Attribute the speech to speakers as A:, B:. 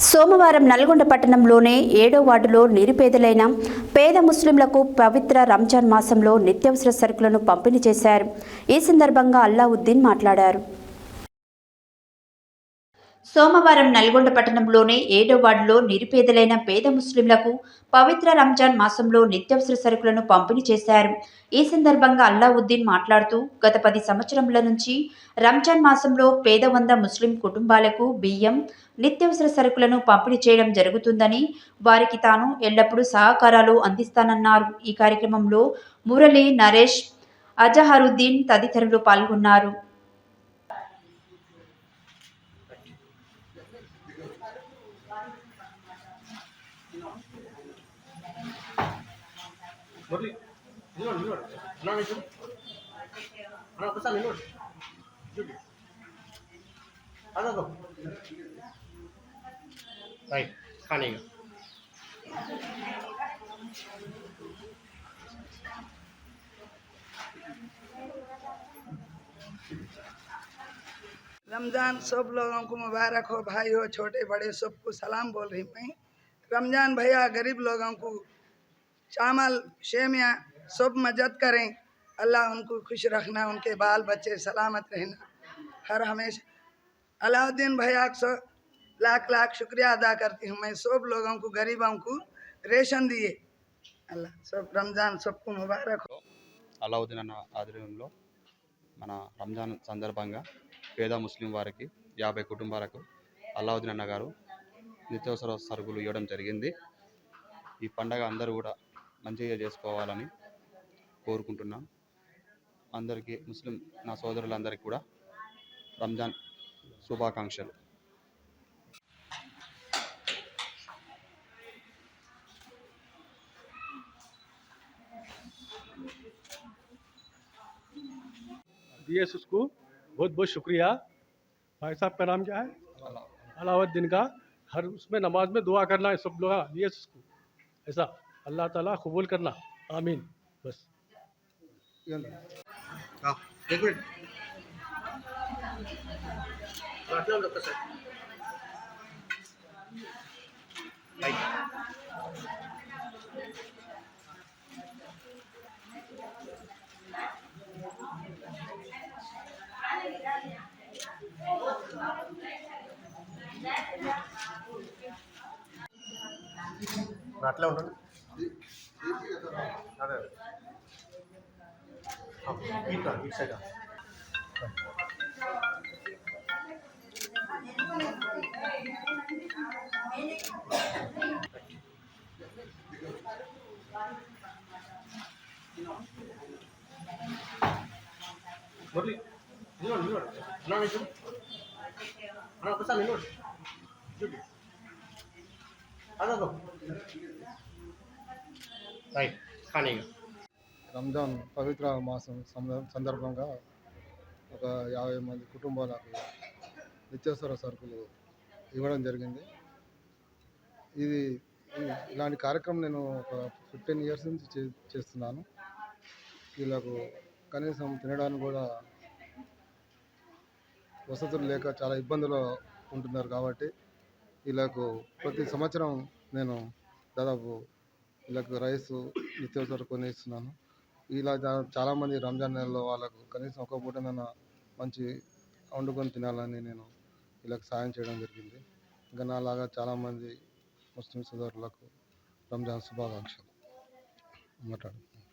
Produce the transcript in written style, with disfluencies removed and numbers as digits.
A: సోమవారం నల్గొండ పట్టణంలోని 7వ వార్డులో నిరుపేదలైన పేద ముస్లింలకు పవిత్ర రంజాన్ మాసంలో నిత్యావసర సరుకులను పంపిణీ చేశారు. ఈ సందర్భంగా అల్లావుద్దీన్ మాట్లాడారు. సోమవారం నల్గొండ పట్టణంలోని 7వ వార్డులో నిరుపేదలైన పేద ముస్లింలకు పవిత్ర రంజాన్ మాసంలో నిత్యావసర సరుకులను పంపిణీ చేశారు. ఈ సందర్భంగా అల్లావుద్దీన్ మాట్లాడుతూ గత 10 సంవత్సరముల నుంచి రంజాన్ మాసంలో పేద 100 ముస్లిం కుటుంబాలకు బియ్యం, నిత్యావసర సరుకులను పంపిణీ చేయడం జరుగుతుందని, వారికి తాను ఎల్లప్పుడూ సహకారాలు అందిస్తానన్నారు. ఈ కార్యక్రమంలో మురళి, నరేష్, అజహరుద్దీన్ తదితరులు పాల్గొన్నారు.
B: राइट खाने का
C: रमज़ान सब लोगों को मुबारक हो। भाई हो, छोटे बड़े सबको सलाम बोल रही मैं। रमज़ान भैया गरीब लोगों को चावल शेमिया सब मदद करें। अल्लाह उनको खुश रखना, उनके बाल बच्चे सलामत रहना हर हमेशा। अलाउद्दीन भैया को लाख लाख शुक्रिया अदा करती हूँ मैं। सब लोगों को गरीबों को रेशन दिए। अल्लाह सब रमज़ान सबको मुबारक हो।
D: అల్లావుద్దీన్ అన్న ఆధ్వర్యంలో మన రంజాన్ సందర్భంగా పేద ముస్లిం వారికి 50 కుటుంబాలకు అల్లావుద్దీన్ అన్న గారు నిత్యావసర సరుకులు ఇవ్వడం జరిగింది. ఈ పండగ అందరూ కూడా మంచిగా చేసుకోవాలని కోరుకుంటున్నాం. అందరికీ ముస్లిం నా సోదరులందరికీ కూడా రంజాన్ శుభాకాంక్షలు.
E: दिए उसको बहुत बहुत शुक्रिया। भाई साहब का नाम क्या है? अलाउद्दीन का। हर उसमें नमाज में दुआ करना है सब लोग दिए उसको, ऐसा अल्लाह ताला कबूल करना, आमीन। बस
B: एक मिनट అట్లా ఉంటుంది. అదే ఇటు సైడ్ మురళి నిలబడు అన్నా చూడు అన్నా ఒకసారి నిలబడు చూడు అదో రైట్ ఖానే
F: రంజాన్ పవిత్ర మాసం సందర్భంగా ఒక 50 మంది కుటుంబాలకు నిత్యావసర సరుకులు ఇవ్వడం జరిగింది. ఇలాంటి కార్యక్రమం నేను ఒక 15 ఇయర్స్ నుంచి చేస్తున్నాను. వీళ్ళకు కనీసం తినడానికి కూడా వసతులు లేక చాలా ఇబ్బందులు ఉంటున్నారు కాబట్టి వీళ్ళకు ప్రతి సంవత్సరం నేను దాదాపు వీళ్ళకు రైసు నిత్యావసర కొని ఇస్తున్నాను. ఇలా చాలామంది రంజాన్ నెలలో వాళ్ళకు కనీసం ఒక పూటనైనా మంచి వండుకొని తినాలని నేను వీళ్ళకి సాయం చేయడం జరిగింది. ఇంకా నాలాగా చాలామంది ముస్లిం సోదరులకు రంజాన్ శుభాకాంక్షలు మాట్లాడుతున్నాను.